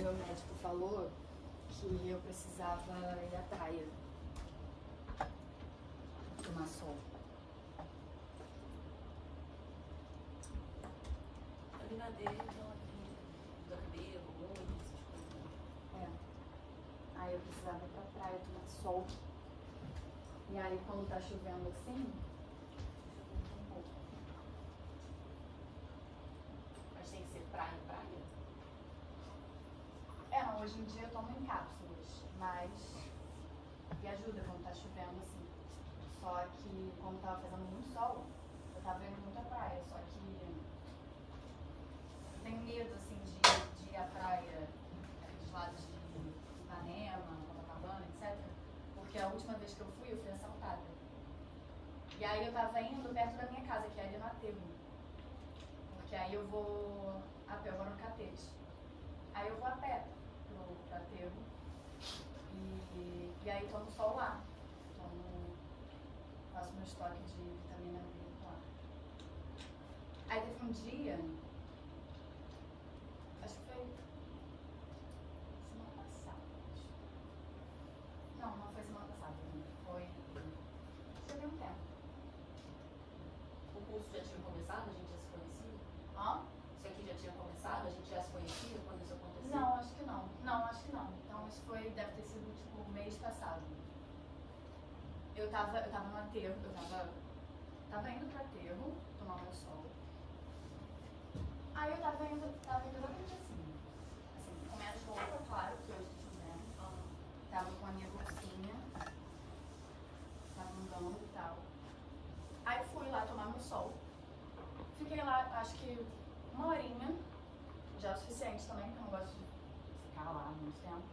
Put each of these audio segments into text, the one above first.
meu médico falou que eu precisava ir à praia, tomar sol. Ali na dele, então, do cabelo, olho, essas coisas. É. Aí eu precisava ir pra praia, tomar sol. E aí quando tá chovendo assim, um pouco. Mas tem que ser praia, praia? Não, hoje em dia eu tomo em cápsulas, mas que ajuda quando tá chovendo assim. Só que quando tava fazendo muito sol, eu tava indo muito à praia, só que eu tenho medo assim de ir à praia, aqueles lados de Ipanema, Copacabana, etc. Porque a última vez que eu fui assaltada. E aí eu tava indo perto da minha casa, que é ali no Aterro. Porque aí eu vou a pé, eu moro no Catete. Aí eu vou a pé pro Aterro. E aí tomo sol lá. Faço meu estoque de vitamina D lá. Aí teve um dia, acho que foi semana passada. Não foi semana passada, foi. Já tem um tempo. O curso já tinha começado? A gente já se conhecia? Hã? Isso aqui já tinha começado? A gente já se conhecia quando isso aconteceu? Não, acho que não. Não, acho que não. Então isso foi, deve ter sido tipo mês passado. Eu tava no aterro, tava indo pro aterro, tomar meu sol. Aí eu tava indo exatamente assim, com menos roupa, claro, que hoje tá chovendo. Tava com a minha bolsinha, tava andando e tal. Aí fui lá tomar meu sol. Fiquei lá, acho que uma horinha, já é o suficiente também, porque eu não gosto de ficar lá muito tempo.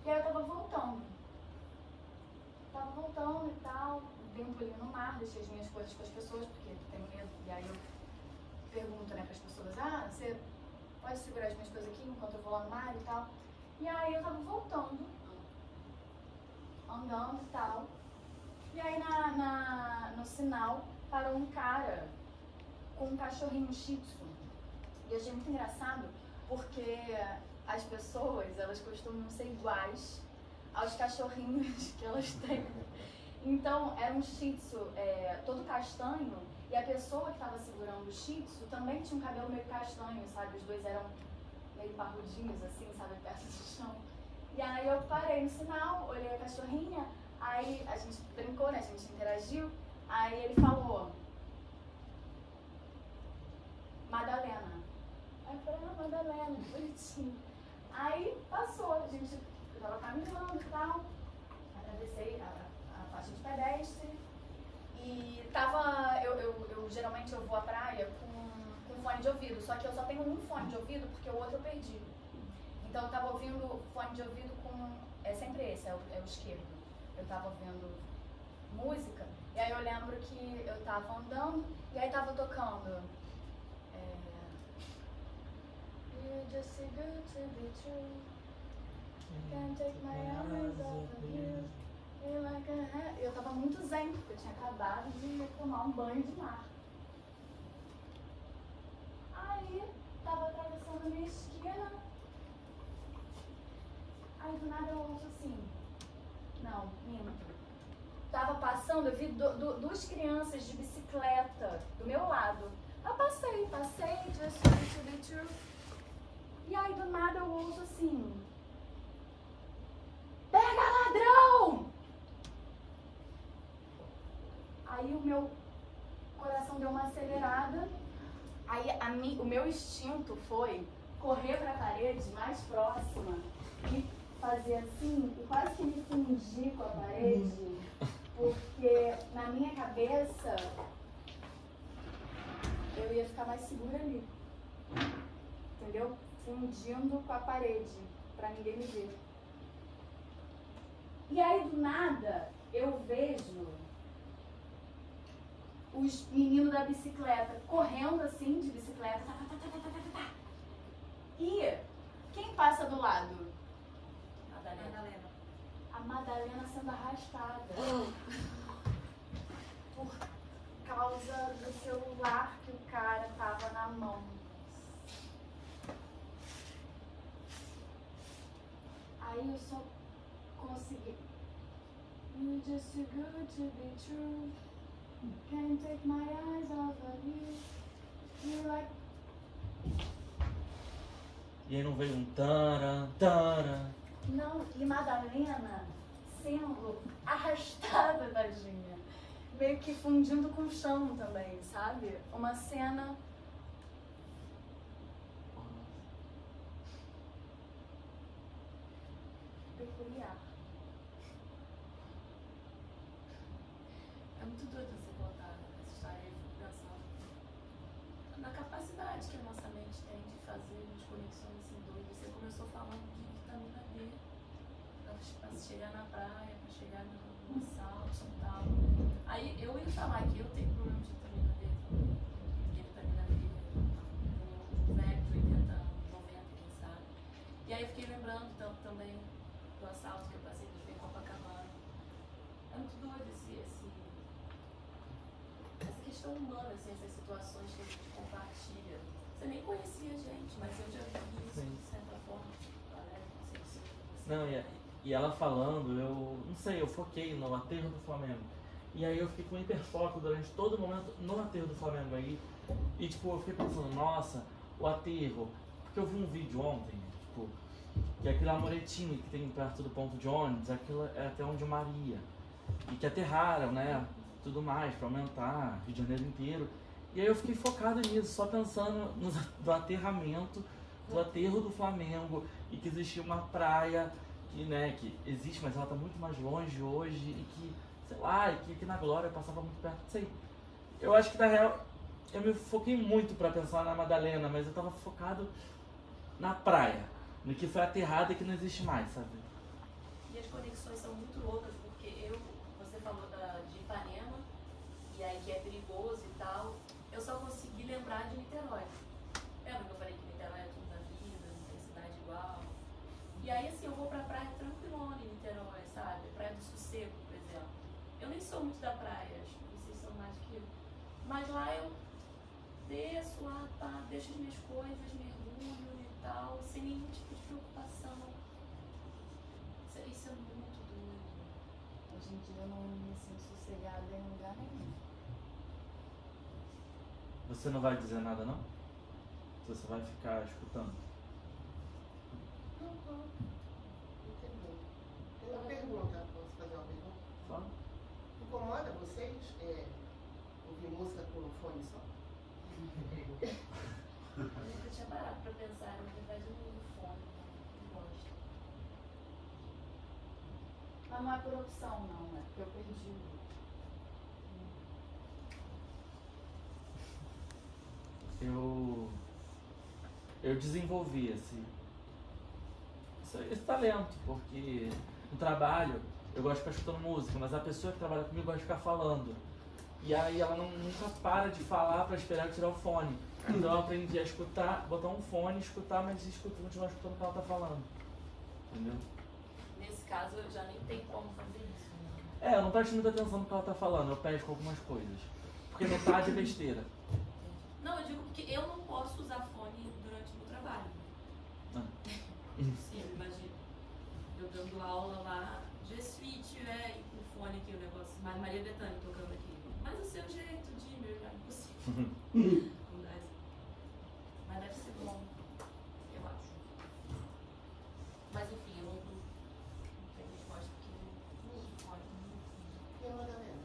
E aí eu tava voltando e tal, dei um pulinho no mar, deixei as minhas coisas com as pessoas, porque tenho medo. E aí eu pergunto, né, pras pessoas, você pode segurar as minhas coisas aqui enquanto eu vou lá no mar e tal? E aí eu tava voltando, andando e tal. E aí no sinal parou um cara com um cachorrinho shih tzu. E eu achei muito engraçado, porque as pessoas, elas costumam ser iguais aos cachorrinhos que elas têm. Então, era um shih tzu todo castanho, e a pessoa que estava segurando o shih tzu também tinha um cabelo meio castanho, sabe? Os dois eram meio parrudinhos, assim, sabe? Perto do chão. E aí eu parei no sinal, olhei a cachorrinha, aí a gente brincou, né? A gente interagiu, aí ele falou: Madalena. Aí eu falei: Madalena, bonitinho. Aí passou, eu tava caminhando e tal, atravessei a faixa de pedestre e eu geralmente eu vou à praia com fone de ouvido, só que eu só tenho um fone de ouvido porque o outro eu perdi. Então eu tava ouvindo fone de ouvido é sempre esse, é o esquerdo. Eu tava ouvindo música, e aí eu lembro que eu tava andando e aí tava tocando You're just too good to be true. Can't take my eyes off of you. You're like a... Eu tava muito zen, porque eu tinha acabado de tomar um banho de mar. Aí, tava atravessando a minha esquina. Aí do nada eu ouço assim. Não, minto. Tava passando, eu vi duas crianças de bicicleta do meu lado. Eu passei, just to be true. E aí do nada eu ouço assim: pega, ladrão! Aí o meu coração deu uma acelerada. Aí o meu instinto foi correr para a parede mais próxima e fazer assim, e quase que me fundir com a parede, porque na minha cabeça eu ia ficar mais segura ali, entendeu? Fundindo com a parede, pra ninguém me ver. E aí do nada eu vejo os meninos da bicicleta correndo assim, de bicicleta, E quem passa do lado? Madalena. A Madalena sendo arrastada por causa do celular que o cara tava na mão. eu só consegui. You're just too good to be true. Can't take my eyes off of you. You're like. E aí não veio um taran, taran. Não, e Madalena sendo arrastada, tadinha. Meio que fundindo com o chão também, sabe? Uma cena peculiar. É muito doido você contar essa história e pensar na capacidade que a nossa mente tem de fazer umas conexões assim doidas. Você começou falando de vitamina D pra chegar na praia, pra chegar no salto e tal. Aí eu ia falar que eu tenho problema de vitamina D também. De vitamina D no velho de 80 anos, 90, quem sabe. E aí eu fiquei lembrando também do assalto que eu passei em Copacabana. É muito doido essa questão humana, assim, essas situações que a gente compartilha. Você nem conhecia a gente, mas eu já vi isso de certa forma. Não sei se você... Não, e ela falando, eu não sei, eu foquei no aterro do Flamengo. E aí eu fiquei com hiperfoco durante todo o momento no aterro do Flamengo aí. E tipo, eu fiquei pensando, nossa, o aterro. Porque eu vi um vídeo ontem, tipo, que aquele amoretinho que tem perto do ponto de ônibus, aquilo é até onde eu Maria. E que aterraram, né? Tudo mais, pra aumentar, Rio de Janeiro inteiro. E aí eu fiquei focado nisso, só pensando no aterramento, do aterro do Flamengo, e que existia uma praia que, né, que existe, mas ela tá muito mais longe hoje, e que, sei lá, e que aqui na Glória eu passava muito perto, não sei. Eu acho que na real, eu me foquei muito pra pensar na Madalena, mas eu tava focado na praia, no que foi aterrado e que não existe mais, sabe? E as conexões são muito loucas, porque você falou de Ipanema, e aí que é perigoso e tal, eu só consegui lembrar de Niterói. Lembra que eu falei que Niterói é tudo na vida, não tem cidade igual? E aí assim, eu vou pra praia tranquilona em Niterói, sabe? Praia do Sossego, por exemplo. Eu nem sou muito da praia, acho que vocês são mais que eu. Mas lá eu desço lá, pá, deixo as minhas coisas, mergulho e tal, sem nenhum tipo de preocupação. Isso é muito doido. Hoje em dia eu não me sinto sossegada em lugar nenhum. Você não vai dizer nada, não? Você vai ficar escutando? Não. Tem uma pergunta, posso fazer uma pergunta? Fala. Incomoda vocês ouvir música com um fone só? Eu nunca tinha parado pra pensar, na verdade eu não uso fone, não gosto. Mas não é por opção não, é porque eu perdi o gosto. Eu desenvolvi esse talento, porque no trabalho eu gosto de ficar escutando música, mas a pessoa que trabalha comigo gosta de ficar falando. E aí ela nunca para de falar para esperar eu tirar o fone. Então eu aprendi a escutar, botar um fone, escutar, mas continuar escutando o que ela tá falando. Entendeu? Nesse caso eu já nem tenho como fazer isso. É, eu não presto muita atenção no que ela tá falando, eu pesco algumas coisas. Porque metade é besteira. Não, eu digo porque eu não posso usar fone durante o meu trabalho. Sim, imagina. Eu dando aula lá, je suis, tu es, e com o fone aqui o negócio, Maria Bethânia tocando aqui. Mas o seu jeito de meu já é impossível. Não dá isso. Mas deve ser bom, eu acho. Mas enfim, eu não tenho resposta porque não uso fone. E a Madalena?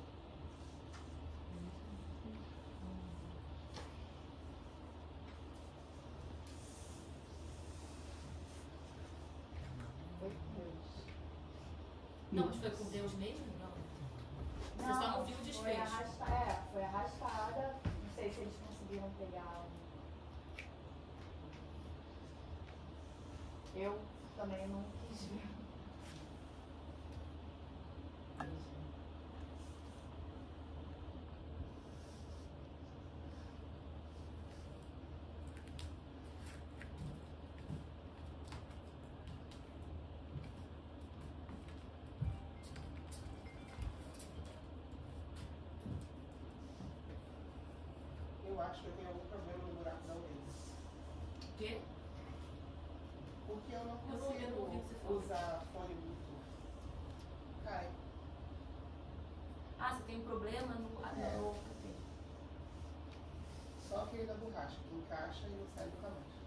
Foi com Deus. Não, mas foi com Deus mesmo? Não. Você só não viu o desfecho. Foi arrastada. Não sei se eles conseguiram pegar. Eu também não quis ver. Eu acho que eu tenho algum problema no buraco da orelha. Quê? O Porque eu não Eu não ouvi o que você consigo falou. usar fone Bluetooth. Cai. Ah, você tem um problema no. É. Ok. Só aquele da borracha, que encaixa e não sai nunca mais.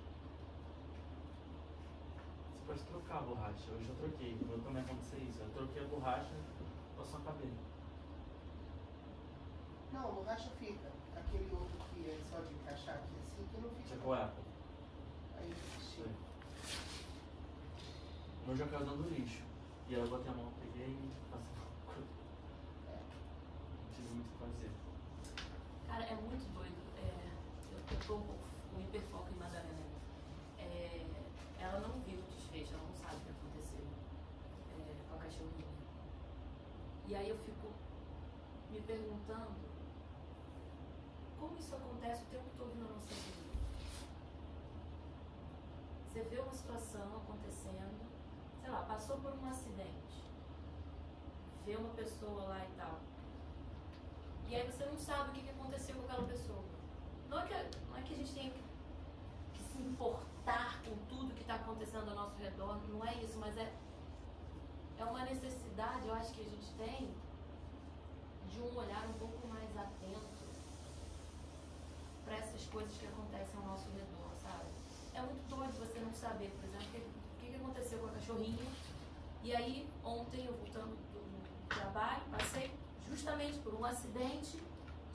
Você pode trocar a borracha. Hoje eu troquei. Quando também aconteceu isso. Eu troquei a borracha com a sua cabeça. Não, a borracha fica. Aquele outro que é só de encaixar aqui assim, que não fica. Tipo Apple. Aí eu desisti. O meu já caiu dando lixo. E aí eu botei a mão, peguei e passei. Não tive muito o que fazer. Cara, é muito doido. Eu tô um pouco com hiperfoco em Madalena. Ela não viu o desfecho, ela não sabe o que aconteceu com a cachorrinha. E aí eu fico me perguntando como isso acontece o tempo todo na nossa vida. Você vê uma situação acontecendo, sei lá, passou por um acidente, vê uma pessoa lá e tal. E aí você não sabe o que aconteceu com aquela pessoa. Não é que a gente tenha que se importar com tudo que está acontecendo ao nosso redor, não é isso, mas é uma necessidade, eu acho que a gente tem, de um olhar um pouco mais atento para essas coisas que acontecem ao nosso redor, sabe? É muito doido você não saber, por exemplo, o que aconteceu com a cachorrinha. E aí, ontem, eu voltando do trabalho, passei justamente por um acidente.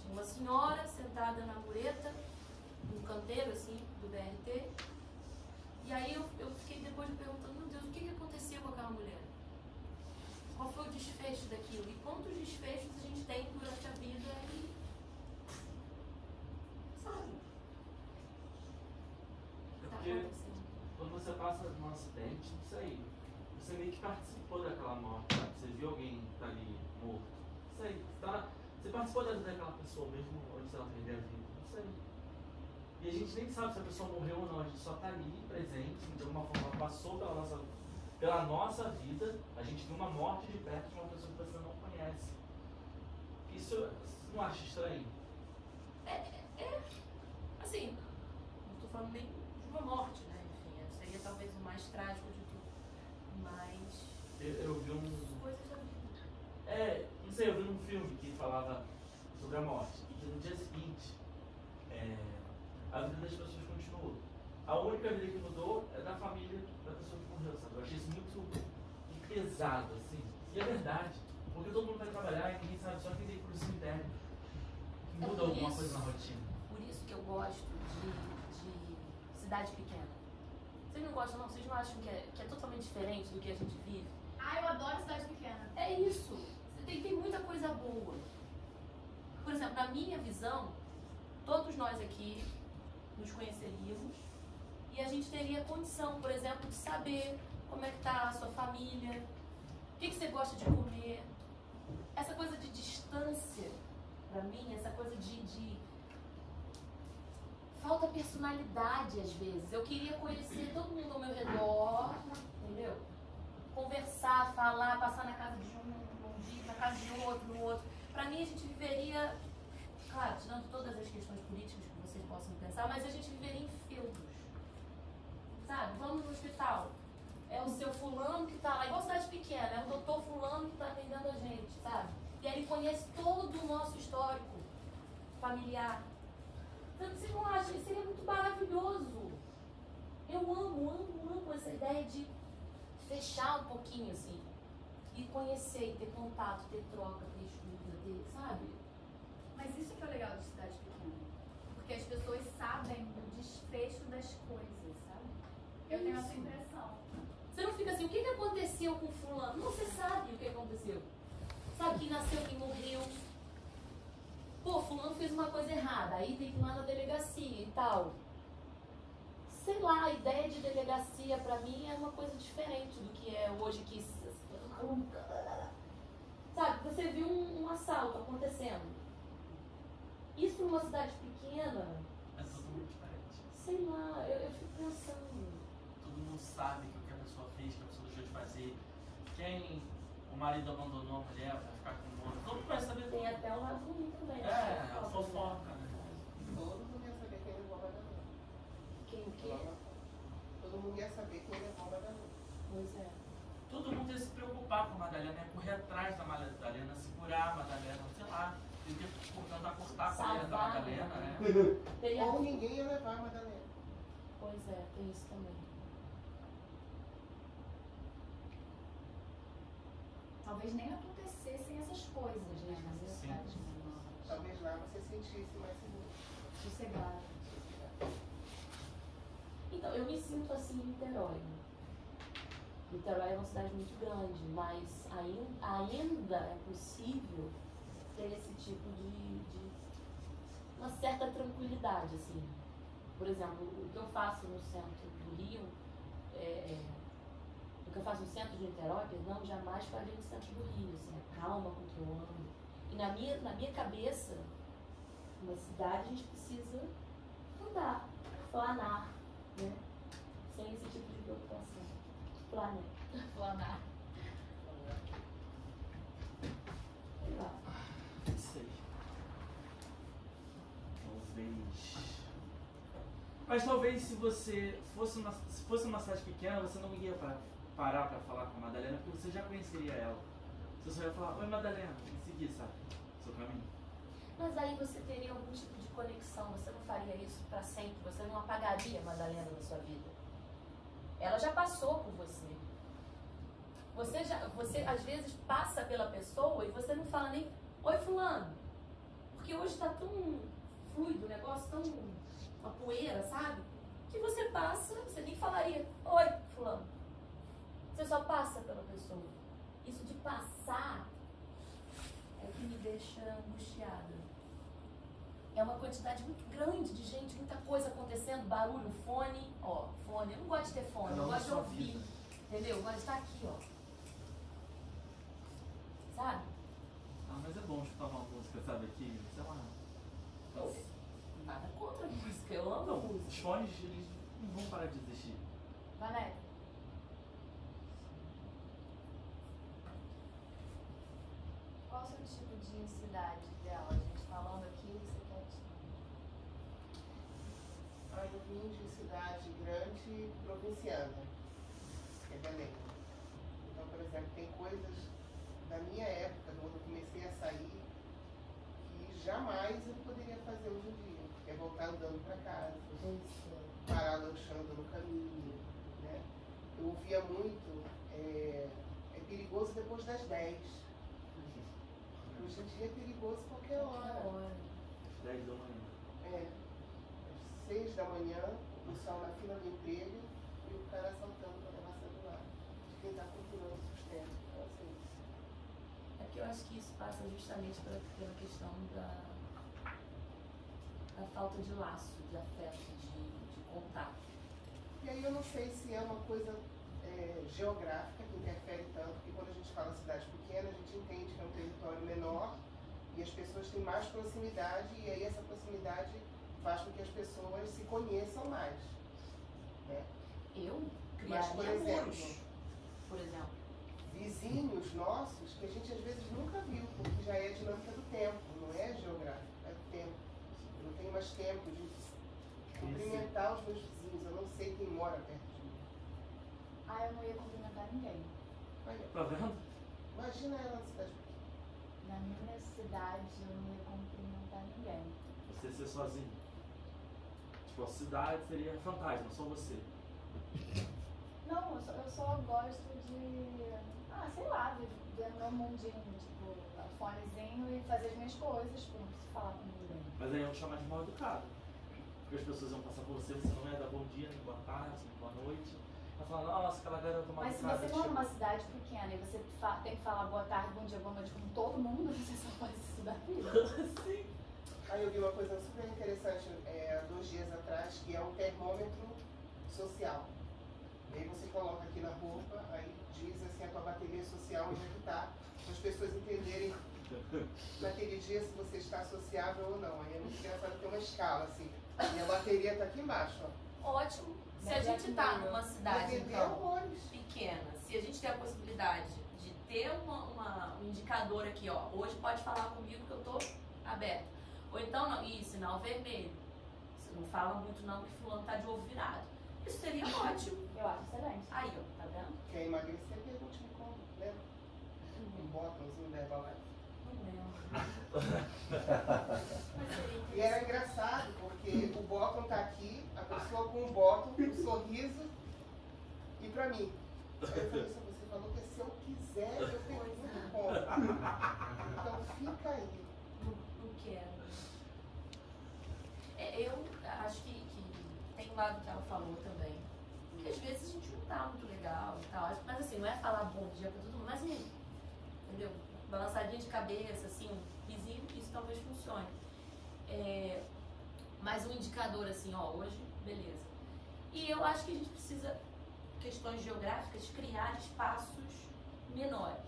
Tinha uma senhora sentada na mureta, num canteiro, assim, do BRT. E aí eu fiquei depois me perguntando, meu Deus, o que aconteceu com aquela mulher? Qual foi o desfecho daquilo? E quantos desfechos a gente tem durante a vida e... sabe? É Tá porque acontecendo. quando você passa num acidente, não sei, você meio que participou daquela morte, sabe? Você viu alguém que tá ali morto. Não sei, você participou da vida daquela pessoa mesmo antes dela perder a vida, não sei. E a gente nem sabe se a pessoa morreu ou não, a gente só tá ali presente, de alguma forma ela passou pela nossa vida, a gente viu uma morte de perto de uma pessoa que você não conhece. Isso você não acha estranho? Assim, não tô falando nem de uma morte, né? Enfim, seria talvez o mais trágico de tudo. Mas... Eu vi coisas da vida. não sei, eu vi um filme que falava sobre a morte, e que no dia seguinte, a vida das pessoas continuou. A única vida que mudou é da família da pessoa que morreu, sabe? Eu achei isso muito pesado, assim. E é verdade, porque todo mundo vai trabalhar e ninguém sabe, só quem tem que ir pro cemitério. Que muda alguma coisa na rotina. Por isso que eu gosto de cidade pequena. Vocês não gostam, não? Vocês não acham que é totalmente diferente do que a gente vive? Ah, eu adoro cidade pequena. É isso. Tem muita coisa boa. Por exemplo, na minha visão, todos nós aqui nos conheceríamos e a gente teria condição, por exemplo, de saber como é que tá a sua família, o que você gosta de comer. Essa coisa de distância, pra mim, essa coisa de falta personalidade às vezes. Eu queria conhecer todo mundo ao meu redor, entendeu? Conversar, falar, passar na casa de um dia, na casa de outro, no outro. Pra mim, a gente viveria, claro, tirando todas as questões políticas que vocês possam pensar, mas a gente viveria em feudos. Sabe? Vamos no hospital. É o seu fulano que tá lá, igual cidade pequena, é o doutor fulano que tá atendendo a gente, sabe? E aí ele conhece todo o nosso histórico familiar. Então, você não acha? Isso seria muito maravilhoso. Eu amo essa ideia de fechar um pouquinho, assim. E conhecer, ter contato, ter troca, ter escuta, ter, sabe? Mas isso que é o legal de cidade pequena. Porque as pessoas sabem o desfecho das coisas, sabe? Eu tenho essa impressão. Você não fica assim, o que aconteceu com fulano? Não, você sabe o que aconteceu. Sabe quem nasceu, quem morreu. Pô, fulano fez uma coisa errada, aí tem que ir lá na delegacia e tal. Sei lá, a ideia de delegacia pra mim é uma coisa diferente do que é hoje que... Sabe, você viu um assalto acontecendo. Isso numa cidade pequena... É totalmente diferente. Sei lá, eu fico pensando... Todo mundo sabe que o que a pessoa fez, que a pessoa deixou de fazer. Quem o marido abandonou a mulher pra ficar com o outro. Todo mundo vai saber. Tem até um lado ruim também. A fofoca, né? Todo mundo quer saber quem roubou a banana. Quem o quê? Todo todo mundo ia saber quem levou a Madalena. Pois é. Todo mundo ia se preocupar com a Madalena, ia correr atrás da Madalena, segurar a Madalena, sei lá, tentar cortar a coleira da Salvar, Madalena, né? Teria... Ou ninguém ia levar a Madalena. Pois é, tem isso também. Talvez nem acontecessem essas coisas, né? Mas Sim. Talvez lá você sentisse mais seguro. sossegado. Então, eu me sinto assim em Niterói. Niterói é uma cidade muito grande, mas ainda é possível ter esse tipo de uma certa tranquilidade, assim. Por exemplo, o que eu faço no centro do Rio, o que eu faço no centro de Niterói, perdão, jamais faria no centro do Rio, assim, a calma com que eu ando. E na minha cabeça, numa cidade, a gente precisa andar, planar, né? Sem esse tipo de preocupação. Planar. Planar. Sei lá. Não sei. Talvez. Mas talvez se você se fosse uma cidade pequena, você não ia parar pra falar com a Madalena, porque você já conheceria ela. Você só ia falar, oi Madalena, e seguir, sabe? Seu caminho. Mas aí você teria algum tipo de conexão, você não faria isso pra sempre, você não apagaria a Madalena da sua vida. Ela já passou por você. Você às vezes passa pela pessoa e você não fala nem, oi fulano. Porque hoje tá tão fluido o negócio, tão uma poeira, sabe? Que você passa, você nem falaria, oi fulano. Você só passa pela pessoa. Isso de passar é que me deixa angustiada. É uma quantidade muito grande de gente, muita coisa acontecendo, barulho, fone, fone. Eu não gosto de ter fone, eu gosto de ouvir. Entendeu? Eu gosto de estar aqui, Sabe? Ah, mas é bom escutar uma música, sabe, aqui, sei lá. Nada contra a música, eu amo a Não, música. os fones, eles não vão parar de existir. Vanessa. Qual o seu tipo de cidade ideal? A gente falando aqui, você quer Eu vim de cidade grande provinciana, que é Belém. Então, por exemplo, tem coisas da minha época, quando eu comecei a sair, que jamais eu poderia fazer hoje em dia. Que é voltar andando para casa, parar lanchando no caminho, né? Eu ouvia muito, é perigoso depois das 10. Hoje em dia é perigoso qualquer hora. 10 da manhã. Às 6 da manhã, o pessoal na fila do emprego e o cara assaltando para levar celular. De quem está procurando sustento. Então, assim, É porque eu acho que isso passa justamente pela questão da falta de laço, de afeto, de contato. e aí eu não sei se é uma coisa geográfica que interfere tanto, porque quando a gente fala cidade pequena, a gente entende que é um território menor e as pessoas têm mais proximidade, e aí essa proximidade faz com que as pessoas se conheçam mais. Né? Eu Mas, por criaria exemplo, muros, por exemplo. vizinhos nossos que a gente às vezes nunca viu, porque já é dinâmica do tempo, não é geográfica, é do tempo. Eu não tenho mais tempo de cumprimentar os meus vizinhos, eu não sei quem mora perto de mim. eu não ia cumprimentar ninguém. Olha, Tá vendo? imagina ela na cidade pequena. Na minha cidade, eu não ia cumprimentar ninguém. Você ser sozinho. Tipo, a cidade seria fantasma, só você. Não, eu só gosto de, sei lá, viver no meu mundinho, tipo, fonezinho e fazer as minhas coisas, tipo, não preciso falar com ninguém. Mas aí iam te chamar de mal educado. Porque as pessoas iam passar por você, você não ia dar bom dia, nem boa tarde, nem boa noite. Vai falar, nossa, aquela garota mal Mas se educada. você for numa cidade pequena e você tem que falar boa tarde, bom dia, boa noite com todo mundo, você só faz isso da vida. Sim. Aí eu vi uma coisa super interessante 2 dias atrás, que é um termômetro social. E aí você coloca aqui na roupa, aí diz assim a tua bateria social onde é que tá, para as pessoas entenderem naquele dia se você está sociável ou não. Aí é muito engraçado ter uma escala assim. E a bateria está aqui embaixo, ó. Ótimo. Se a gente tá numa cidade, Vai vender então, horrores. pequena, se a gente tem a possibilidade de ter um indicador aqui, hoje pode falar comigo que eu tô aberto. Ou então, não, sinal vermelho. Você não fala muito não, que fulano tá de ovo virado. Isso seria ótimo. qual é? Não lembro. Mas seria E era engraçado, porque o bottom tá aqui, a pessoa com o bottom, um sorriso, e pra mim. Aí eu falei assim, você falou que se eu quiser, eu pergunto como. Então fica aí. Não quero. Eu acho que tem um lado que ela falou também. Que às vezes a gente não tá muito legal e tal. Mas assim, não é falar bom dia pra todo mundo, mas e aí? Entendeu? Balançadinha de cabeça, assim, um vizinho, isso talvez funcione. Mas um indicador assim, ó, hoje, beleza. E eu acho que a gente precisa, questões geográficas, criar espaços menores.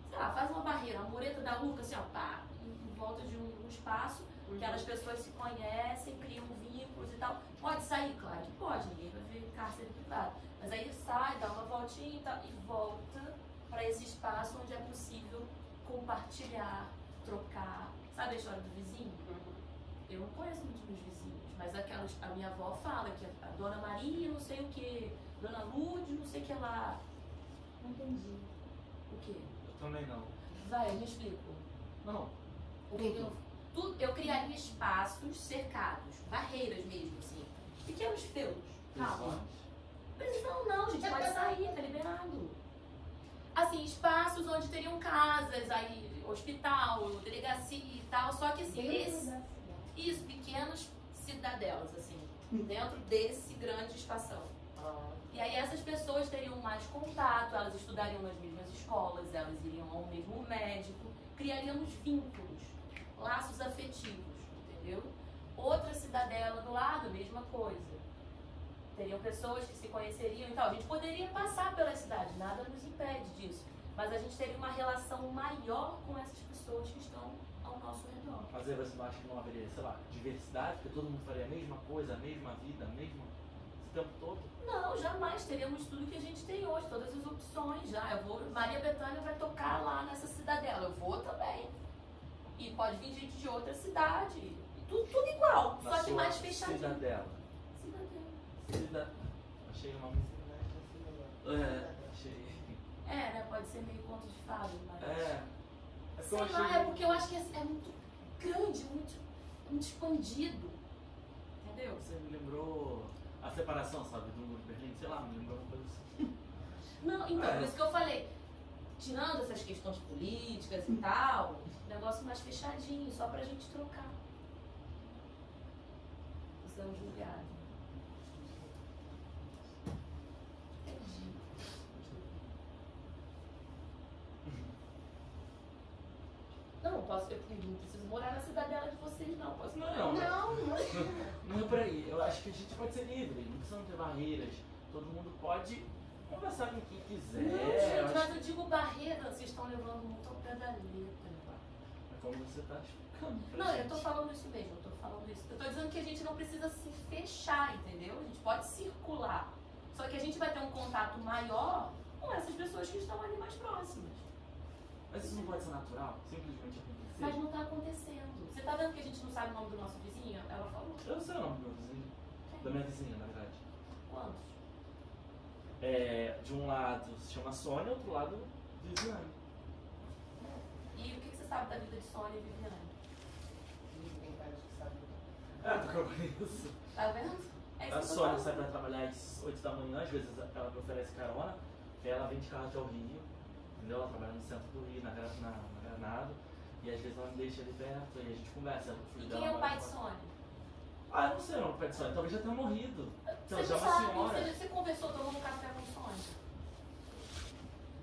Sei lá, faz uma barreira, a mureta da Luca, assim, ó, pá, em volta de um espaço, que as pessoas se conhecem, criam vínculos e tal. Pode sair, claro que pode, ninguém vai ver cárcere privado. Mas aí sai, dá uma voltinha e tal, e volta para esse espaço onde é possível compartilhar, trocar. Sabe a história do vizinho? Eu não conheço muito meus vizinhos, mas a minha avó fala que a Dona Maria não sei o que, Dona Lourdes não sei o que lá. Não entendi. O quê? Eu também não. Vai, eu me explico. Não. O que eu criaria espaços cercados, barreiras mesmo, assim. Pequenos feudos. Calma. Prisão não, gente, pode sair, tá liberado. Assim, espaços onde teriam casas, aí hospital, delegacia e tal, só que assim, isso, pequenos cidadelas, assim, dentro desse grande espação. E aí essas pessoas teriam mais contato, elas estudariam nas mesmas escolas, elas iriam ao mesmo médico, criaríamos vínculos, laços afetivos, entendeu? Outra cidadela do lado, mesma coisa. Teriam pessoas que se conheceriam e tal. A gente poderia passar pela cidade, nada nos impede disso. Mas a gente teria uma relação maior com essas pessoas que estão ao nosso redor. Mas aí você não acha que não haveria, sei lá, diversidade, porque todo mundo faria a mesma coisa, a mesma vida, esse tempo todo? Não, jamais. Teríamos tudo que a gente tem hoje, todas as opções já. Maria Bethânia vai tocar lá nessa cidadela, eu vou também. E pode vir gente de outra cidade. Tudo igual, Na só que sua mais fechadinho. cidadela. Achei uma achei. Né? Pode ser meio conto de fada, mas. Sei lá, é porque eu acho que é muito grande, muito expandido. Entendeu? Você me lembrou a separação, sabe, do Muro de Berlim? Sei lá, me lembrou uma coisa assim. Não, então, por isso que eu falei. Tirando essas questões políticas e tal, negócio mais fechadinho, só pra gente trocar. Precisamos julgar. Entendi. Não preciso morar na cidadela de vocês, não. Posso morar. Não é por aí. Eu acho que a gente pode ser livre, não precisamos ter barreiras. Todo mundo pode conversar com quem quiser. Não, gente, mas eu digo barreira, vocês estão levando muito ao pé da letra. É como você está explicando. Não, eu tô falando isso mesmo, eu tô falando isso. Eu tô dizendo que a gente não precisa se fechar, entendeu? A gente pode circular. Só que a gente vai ter um contato maior com essas pessoas que estão ali mais próximas. Mas isso não pode ser natural? Simplesmente acontecer? Mas não tá acontecendo. Você tá vendo que a gente não sabe o nome do nosso vizinho? Ela falou. Eu não sei o nome do meu vizinho. Da minha vizinha, na verdade. Quantos? De um lado se chama Sônia, outro lado Viviane. E o que você sabe da vida de Sônia e Viviane? Ninguém parece que sabe. Porque eu conheço. Tá vendo? É isso A que eu tô Sônia falando. sai pra trabalhar às 8 da manhã, às vezes ela me oferece carona, e ela vem de carro até o Rio, entendeu? Ela trabalha no centro do Rio, na Granado, e às vezes ela me deixa ali perto, e a gente conversa. E quem é o pai de Sônia? Eu não sei o nome do pai de Sônia, talvez já tenha morrido. Então, Você já é não uma sabe, senhora. você conversou, tomou um café com Sônia?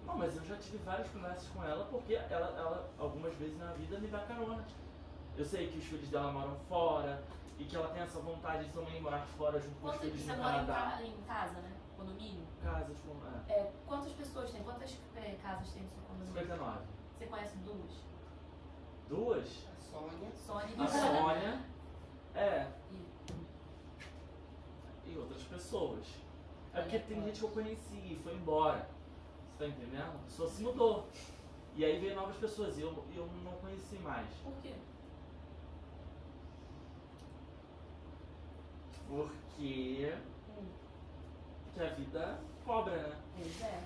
Não, mas eu já tive várias conversas com ela, porque ela algumas vezes na vida me dá carona. Eu sei que os filhos dela moram fora, e que ela tem essa vontade de também morar fora junto com os filhos Você no mora Canadá. em casa, né? Condomínio? Casas com... Quantas pessoas tem? Quantas casas tem no seu condomínio? 59. Você conhece duas? Duas? A Sônia. Sônia e A Viviane. Sônia. E- E outras pessoas. É porque tem gente que eu conheci e foi embora. Você tá entendendo? A pessoa se mudou. E aí veio novas pessoas e eu não conheci mais. Por quê? Porque a vida cobra, né? Pois é.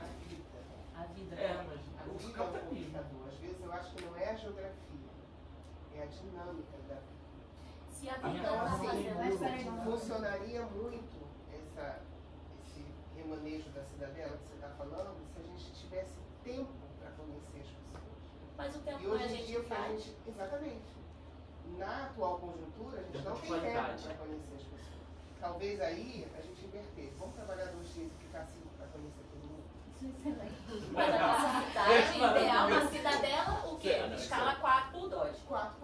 A vida. A vida. Mas A o vida é um capitalismo. complicador. Às vezes eu acho que não é a geografia, é a dinâmica da vida. Se a A minha vida Então, casa tá assim, tem mas peraí, muro. funcionaria muito esse remanejo da cidadela que você está falando se a gente tivesse tempo para conhecer as pessoas. Mas o tempo E não a hoje em gente dia, o que a faz. gente. Exatamente. Na atual conjuntura, a gente Tempo não de tem tempo qualidade. para conhecer as pessoas. Talvez aí a gente inverter. Vamos trabalhar 2 dias e ficar 5 para conhecer todo mundo. Isso é excelente. Mas a nossa cidade, ideal, uma cidadela, o quê? Escala 4 por 2. 4